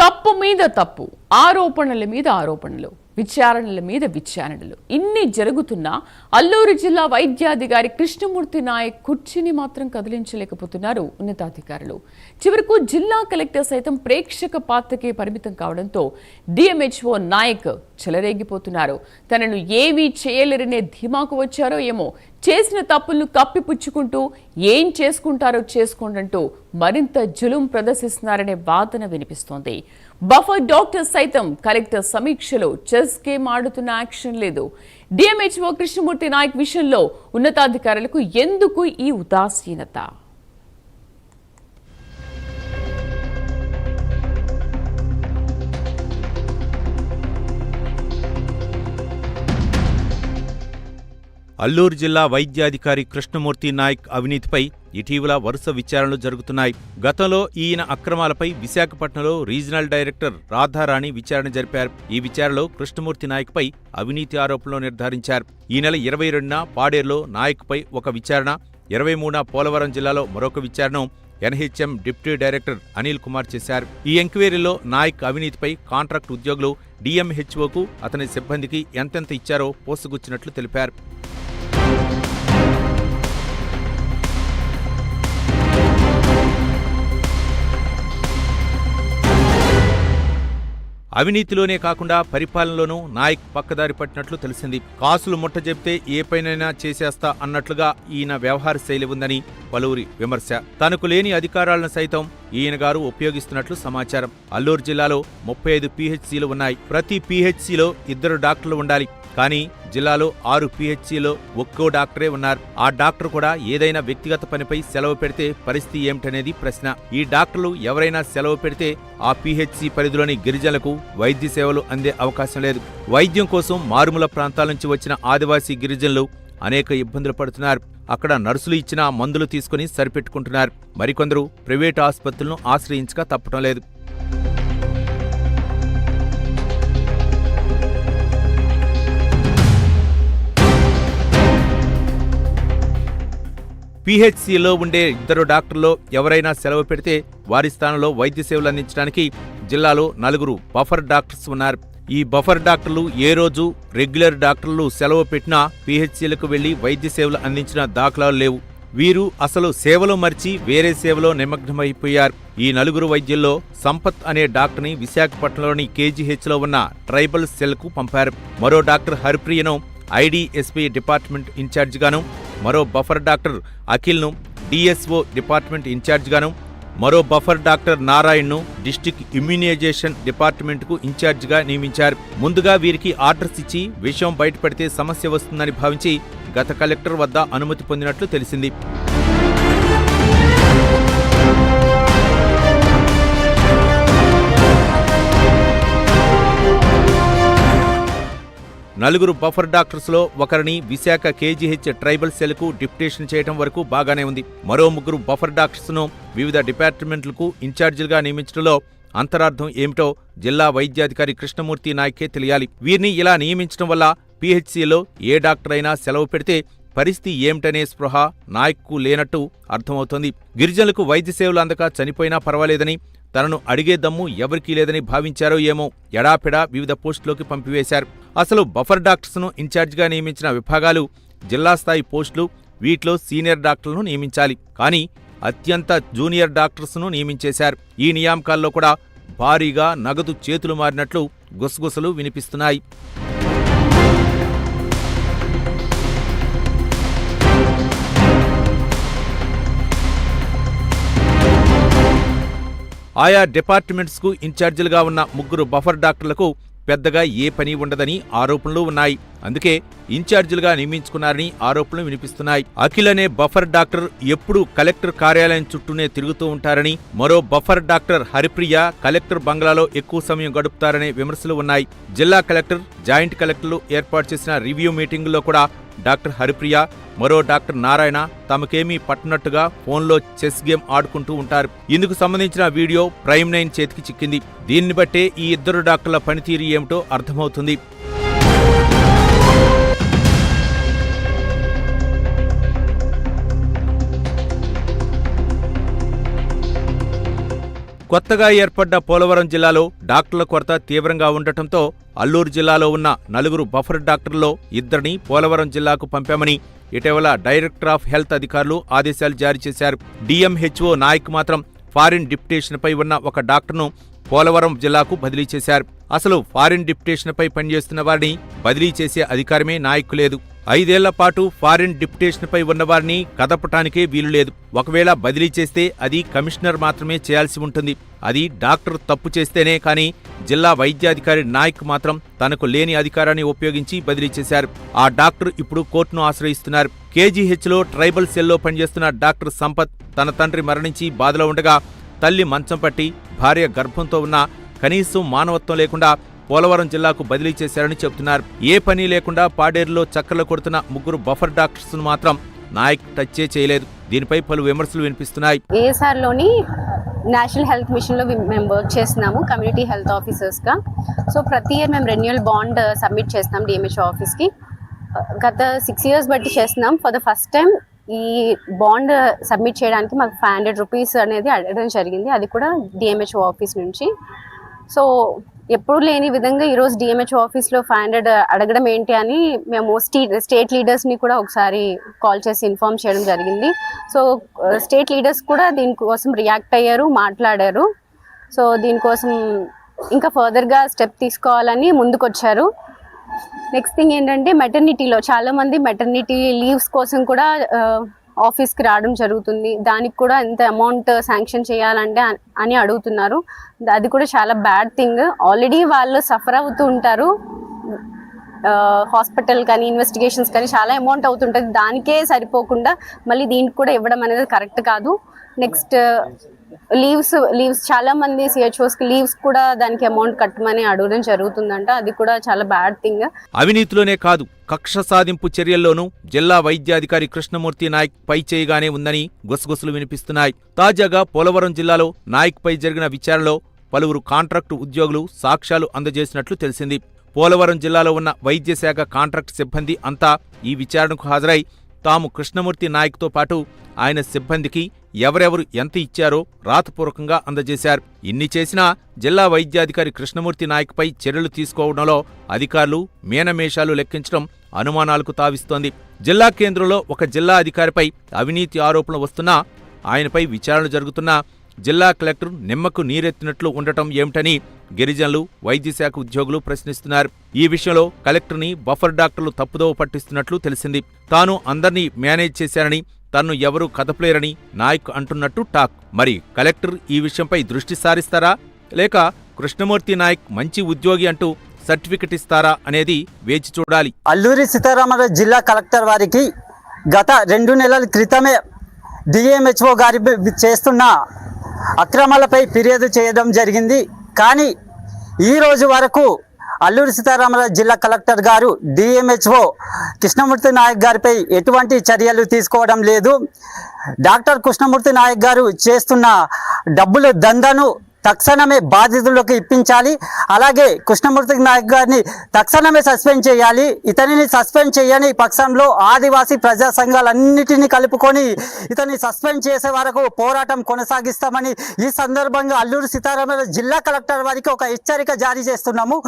తప్పు మీద తప్పు, ఆరోపణల మీద ఆరోపణలు, విచారణల మీద విచారణలు ఇన్ని జరుగుతున్నా అల్లూరు జిల్లా వైద్యాధికారి కృష్ణమూర్తి నాయక్ కుర్చీని మాత్రం కదిలించలేకపోతున్నారు ఉన్నతాధికారులు. చివరకు జిల్లా కలెక్టర్ సైతం ప్రేక్షక పాత్రకే పరిమితం కావడంతో డిఎంహెచ్ఓ నాయక్ చెలరేగిపోతున్నారు. తనను ఏమీ చేయలేరనే ధీమాకు వచ్చారో ఏమో, చేసిన తప్పులను కప్పిపుచ్చుకుంటూ ఏం చేసుకుంటారో చేసుకోండంటూ మరింత జులుం ప్రదర్శిస్తున్నారనే వాదన వినిపిస్తోంది. బఫర్ డాక్టర్ సైతం కలెక్టర్ సమీక్షలో చెస్ గేమ్ ఆడుతున్న యాక్షన్ లేదు. డిఎంహెచ్ఓ కృష్ణమూర్తి నాయక్ విషయంలో ఉన్నతాధికారులకు ఎందుకు ఈ ఉదాసీనత? అల్లూరు జిల్లా వైద్యాధికారి కృష్ణమూర్తి నాయక్ అవినీతిపై ఇటీవల వరుస విచారణలు జరుగుతున్నాయి. గతంలో ఈయన అక్రమాలపై విశాఖపట్నంలో రీజనల్ డైరెక్టర్ రాధారాణి విచారణ జరిపారు. ఈ విచారణలో కృష్ణమూర్తి నాయక్పై అవినీతి ఆరోపణలు నిర్ధారించారు. ఈ నెల 22న పాడేరులో నాయక్పై ఒక విచారణ, 23న పోలవరం జిల్లాలో మరొక విచారణను NHM deputy director Anil Kumar చేశారు. ఈ ఎంక్వైరీలో నాయక్ అవినీతిపై కాంట్రాక్ట్ ఉద్యోగులు డిఎంహెచ్ఓకు, అతని సిబ్బందికి ఎంతెంత ఇచ్చారో పోసుగుచ్చినట్లు తెలిపారు. అవినీతిలోనే కాకుండా పరిపాలనలోనూ నాయక్ పక్కదారి పట్టినట్లు తెలిసింది. కాసులు ముట్ట చెబితే ఏ పైనైనా చేసేస్తా అన్నట్లుగా ఈయన వ్యవహార శైలి ఉందని పలువురి విమర్శ. తనకు లేని అధికారాలను సైతం ఈయన గారు ఉపయోగిస్తున్నట్లు సమాచారం. అల్లూరు జిల్లాలో 35 పీహెచ్సీలు ఉన్నాయి. ప్రతి పీహెచ్సీలో 2 డాక్టర్లు ఉండాలి. కానీ జిల్లాలో 6 పీహెచ్సీలో ఒక్కో డాక్టరే ఉన్నారు. ఆ డాక్టర్ కూడా ఏదైనా వ్యక్తిగత పనిపై సెలవు పెడితే పరిస్థితి ఏమిటనేది ప్రశ్న. ఈ డాక్టర్లు ఎవరైనా సెలవు పెడితే ఆ పీహెచ్సీ పరిధిలోని గిరిజనులకు వైద్య సేవలు అందే అవకాశం లేదు. వైద్యం కోసం మారుమూల ప్రాంతాల నుంచి వచ్చిన ఆదివాసీ గిరిజనులు అనేక ఇబ్బందులు పడుతున్నారు. అక్కడ నర్సులు ఇచ్చిన మందులు తీసుకుని సరిపెట్టుకుంటున్నారు. మరికొందరు ప్రైవేటు ఆసుపత్రులను ఆశ్రయించక తప్పటం లేదు. పీహెచ్సీలో ఉండే 2 డాక్టర్లో ఎవరైనా సెలవు పెడితే వారి స్థానంలో వైద్య సేవలు అందించడానికి జిల్లాలో 4 బఫర్ డాక్టర్స్ ఉన్నారు. ఈ బఫర్ డాక్టర్లు ఏ రోజు రెగ్యులర్ డాక్టర్లు సెలవు పెట్టినా పీహెచ్సీలకు వెళ్లి వైద్య సేవలు అందించిన దాఖలాలు లేవు. వీరు అసలు సేవలు మర్చి వేరే సేవలో నిమగ్నమైపోయారు. ఈ 4 వైద్యుల్లో సంపత్ అనే డాక్టర్ని విశాఖపట్నంలోని కేజీహెచ్లో ఉన్న ట్రైబల్ సెల్కు పంపారు. మరో డాక్టర్ హరిప్రియను ఐడిఎస్పీ డిపార్ట్మెంట్ ఇన్ఛార్జిగాను, మరో బఫర్ డాక్టర్ అఖిల్ను డిఎస్ఓ డిపార్ట్మెంట్ ఇన్ఛార్జిగాను, మరో బఫర్ డాక్టర్ నారాయణ్ను డిస్టిక్ ఇమ్యూనైజేషన్ డిపార్ట్మెంట్కు ఇన్ఛార్జిగా నియమించారు. ముందుగా వీరికి ఆర్డర్స్ ఇచ్చి విషయం బయటపడితే సమస్య వస్తుందని భావించి గత కలెక్టర్ వద్ద అనుమతి పొందినట్లు తెలిసింది. నలుగురు బఫర్ డాక్టర్స్లో ఒకరిని విశాఖ కేజీహెచ్ ట్రైబల్ సెల్కు డిప్యుటేషన్ చేయడం వరకు బాగానే ఉంది. మరో 3 బఫర్ డాక్టర్స్ను వివిధ డిపార్ట్మెంట్లకు ఇన్ఛార్జీలుగా నియమించడంలో అంతరార్థం ఏమిటో జిల్లా వైద్యాధికారి కృష్ణమూర్తి నాయకే తెలియాలి. వీరిని ఇలా నియమించడం వల్ల పీహెచ్సీలో ఏ డాక్టర్ అయినా సెలవు పెడితే పరిస్థితి ఏమిటనే స్పృహ నాయక్కు లేనట్టు అర్థమవుతోంది. గిరిజనులకు వైద్య సేవలు అందక చనిపోయినా పర్వాలేదని, తనను అడిగే దమ్ము ఎవరికీ లేదని భావించారో ఏమో ఎడాపెడా వివిధ పోస్టులోకి పంపివేశారు. అసలు బఫర్ డాక్టర్స్ను ఇన్ఛార్జిగా నియమించిన విభాగాలు జిల్లా స్థాయి పోస్టులు. వీటిలో సీనియర్ డాక్టర్లను నియమించాలి. కానీ అత్యంత జూనియర్ డాక్టర్స్ను నియమించేశారు. ఈ నియామకాల్లో కూడా భారీగా నగదు చేతులు మారినట్లు గుసగుసలు వినిపిస్తున్నాయి. ఆయా డిపార్ట్మెంట్స్కు ఇన్ఛార్జీలుగా ఉన్న 3 బఫర్ డాక్టర్లకు పెద్దగా ఏ పని ఉండదని ఆరోపణలు ఉన్నాయి. అందుకే ఇన్ఛార్జీలుగా నియమించుకున్నారని ఆరోపణలు వినిపిస్తున్నాయి. అఖిల్ అనే బఫర్ డాక్టర్ ఎప్పుడూ కలెక్టర్ కార్యాలయం చుట్టూనే తిరుగుతూ ఉంటారని, మరో బఫర్ డాక్టర్ హరిప్రియ కలెక్టర్ బంగ్లాలో ఎక్కువ సమయం గడుపుతారనే విమర్శలు ఉన్నాయి. జిల్లా కలెక్టర్, జాయింట్ కలెక్టర్లు ఏర్పాటు చేసిన రివ్యూ మీటింగుల్లో కూడా డాక్టర్ హరిప్రియ, మరో డాక్టర్ నారాయణ తమకేమీ పట్టునట్టుగా ఫోన్లో చెస్ గేమ్ ఆడుకుంటూ ఉంటారు. ఇందుకు సంబంధించిన వీడియో ప్రైమ్ 9 చేతికి చిక్కింది. దీన్ని బట్టే ఈ 2 డాక్టర్ల పనితీరు ఏమిటో అర్థమవుతుంది. కొత్తగా ఏర్పడ్డ పోలవరం జిల్లాలో డాక్టర్ల కొరత తీవ్రంగా ఉండటంతో అల్లూరు జిల్లాలో ఉన్న 4 బఫర్ డాక్టర్లలో 2ని పోలవరం జిల్లాకు పంపామని ఇటీవల డైరెక్టర్ ఆఫ్ హెల్త్ అధికారులు ఆదేశాలు జారీ చేశారు. డిఎంహెచ్ఓ నాయక్ మాత్రం ఫారిన్ డిప్యుటేషన్పై ఉన్న ఒక డాక్టర్ను పోలవరం జిల్లాకు బదిలీ చేశారు. అసలు ఫారిన్ డిప్యుటేషన్పై పనిచేస్తున్న వారిని బదిలీ చేసే అధికారమే నాయక్కు లేదు. 5 ఏళ్ల పాటు ఫారిన్ డిప్యుటేషన్పై ఉన్నవారిని కదపటానికే వీలు లేదు. ఒకవేళ బదిలీ చేస్తే అది కమిషనర్ మాత్రమే చేయాల్సి ఉంటుంది. అది డాక్టర్ తప్పు చేస్తేనే కానీ జిల్లా వైద్యాధికారి నాయక్ మాత్రం తనకు లేని అధికారాన్ని ఉపయోగించి బదిలీ చేశారు. ఆ డాక్టర్ ఇప్పుడు కోర్టును ఆశ్రయిస్తున్నారు. కేజీహెచ్లో ట్రైబల్ సెల్లో పనిచేస్తున్న డాక్టర్ సంపత్ తన తండ్రి మరణించి బాధలో ఉండగా తల్లి మంచం పట్టి భార్య గర్భంతో ఉన్న కనీసం మానవత్వం లేకుండా పోలవరం జిల్లాకు బదిలీ చేశారని చెబుతున్నారు. ఏ పని లేకుండా పాడేరులో చక్కర్లు కొడుతున్న 3 బఫర్ డాక్టర్స్ మాత్రం నాయక్ టచ్చే చేయలేదు. దీనిపై పలు విమర్శలు వినిపిస్తున్నాయి. ఏఎస్ఆర్లోని నేషనల్ హెల్త్ మిషన్లో మేము వర్క్ చేస్తున్నాము కమ్యూనిటీ హెల్త్ ఆఫీసర్స్గా. సో ప్రతి ఇయర్ మేము రెన్యువల్ బాండ్ సబ్మిట్ చేస్తున్నాం డిఎంహెచ్ఓ ఆఫీస్కి. గత 6 years బట్టి చేస్తున్నాం. ఫర్ ద ఫస్ట్ టైం ఈ బాండ్ సబ్మిట్ చేయడానికి మాకు 500 రూపీస్ అనేది అడగడం జరిగింది, అది కూడా డిఎంహెచ్ఓ ఆఫీస్ నుంచి. సో ఎప్పుడు లేని విధంగా ఈరోజు డిఎంహెచ్ఓ ఆఫీస్లో 500 అడగడం ఏంటి అని మేము స్టేట్ లీడర్స్ని కూడా ఒకసారి కాల్ చేసి ఇన్ఫార్మ్ చేయడం జరిగింది. సో స్టేట్ లీడర్స్ కూడా దీనికోసం రియాక్ట్ అయ్యారు, మాట్లాడారు. సో దీనికోసం ఇంకా ఫర్దర్గా స్టెప్ తీసుకోవాలని ముందుకొచ్చారు. నెక్స్ట్ థింగ్ ఏంటంటే మెటర్నిటీలో చాలామంది మెటర్నిటీ లీవ్స్ కోసం కూడా ఆఫీస్కి రావడం జరుగుతుంది. దానికి కూడా ఎంత అమౌంట్ శాంక్షన్ చేయాలంటే అని అడుగుతున్నారు. అది కూడా చాలా బ్యాడ్ థింగ్. ఆల్రెడీ వాళ్ళు సఫర్ అవుతూ ఉంటారు, హాస్పిటల్ కానీ ఇన్వెస్టిగేషన్స్ కానీ చాలా అమౌంట్ అవుతుంటుంది. దానికే సరిపోకుండా మళ్ళీ దీనికి కూడా ఇవ్వడం అనేది కరెక్ట్ కాదు. నెక్స్ట్ లీవ్స్ చాలా మంది సిహెచ్ఓస్కి లీవ్స్ కూడా దానికి అమౌంట్ కట్టమని అడగడం జరుగుతుందంట. అది కూడా చాలా బ్యాడ్ థింగ్. అవినీతిలోనే కాదు కక్ష సాధింపు చర్యల్లోనూ జిల్లా వైద్యాధికారి కృష్ణమూర్తి నాయక్ పై చేయగానే ఉందని గుసగుసలు వినిపిస్తున్నాయి. తాజాగా పోలవరం జిల్లాలో నాయక్ పై జరిగిన విచారణలో పలువురు కాంట్రాక్టు ఉద్యోగులు సాక్ష్యాలు అందజేసినట్లు తెలిసింది. పోలవరం జిల్లాలో ఉన్న వైద్య శాఖ కాంట్రాక్ట్ సిబ్బంది అంతా ఈ విచారణకు హాజరై తాము కృష్ణమూర్తి నాయక్తో పాటు ఆయన సిబ్బందికి ఎవరెవరు ఎంత ఇచ్చారో రాతపూర్వకంగా అందజేశారు. ఇన్ని చేసినా జిల్లా వైద్యాధికారి కృష్ణమూర్తి నాయక్పై చర్యలు తీసుకోవడంలో అధికారులు మీనమేషాలు లెక్కించడం అనుమానాలకు తావిస్తోంది. జిల్లా కేంద్రంలో ఒక జిల్లా అధికారిపై అవినీతి ఆరోపణలు వస్తున్నా ఆయనపై విచారణ జరుగుతున్నా జిల్లా కలెక్టర్ నిమ్మకు నీరెత్తినట్లు ఉండటం ఏమిటని గిరిజనులు, వైద్యశాఖ ఉద్యోగులు ప్రశ్నిస్తున్నారు. ఈ విషయంలో కలెక్టర్ని బఫర్ డాక్టర్లు తప్పుదోవ పట్టిస్తున్నట్లు తెలిసింది. తాను అందర్నీ మేనేజ్ చేశారని, తన్ను ఎవరూ కదపలేరని నాయక్ అంటున్నట్టు టాక్. మరి కలెక్టర్ ఈ విషయంపై దృష్టి సారిస్తారా, లేక కృష్ణమూర్తి నాయక్ మంచి ఉద్యోగి అంటూ సర్టిఫికెట్ ఇస్తారా అనేది వేచి చూడాలి. అల్లూరి సీతారామరాజు జిల్లా కలెక్టర్ వారికి గత 2 నెలల క్రితమే డిఎంహెచ్ఓ గారి చేస్తున్న అక్రమాలపై ఫిర్యాదు చేయడం జరిగింది. కానీ ఈ రోజు వరకు అల్లూరి సీతారామరాజు జిల్లా కలెక్టర్ గారు డిఎంహెచ్ఓ కృష్ణమూర్తి నాయక్ గారిపై ఎటువంటి చర్యలు తీసుకోవడం లేదు. డాక్టర్ కృష్ణమూర్తి నాయక్ గారు చేస్తున్న డబ్బుల దందాను తక్షణమే బాధితులకు ఇప్పించాలి. అలాగే కృష్ణమూర్తి నాయక్ గారిని తక్షణమే సస్పెండ్ చేయాలి. ఇతనిని సస్పెండ్ చేయని పక్షంలో ఆదివాసీ ప్రజా సంఘాలన్నిటినీ కలుపుకొని ఇతన్ని సస్పెండ్ చేసే వరకు పోరాటం కొనసాగిస్తామని ఈ సందర్భంగా అల్లూరి సీతారామరాజు జిల్లా కలెక్టర్ వారికి ఒక హెచ్చరిక జారీ చేస్తున్నాము.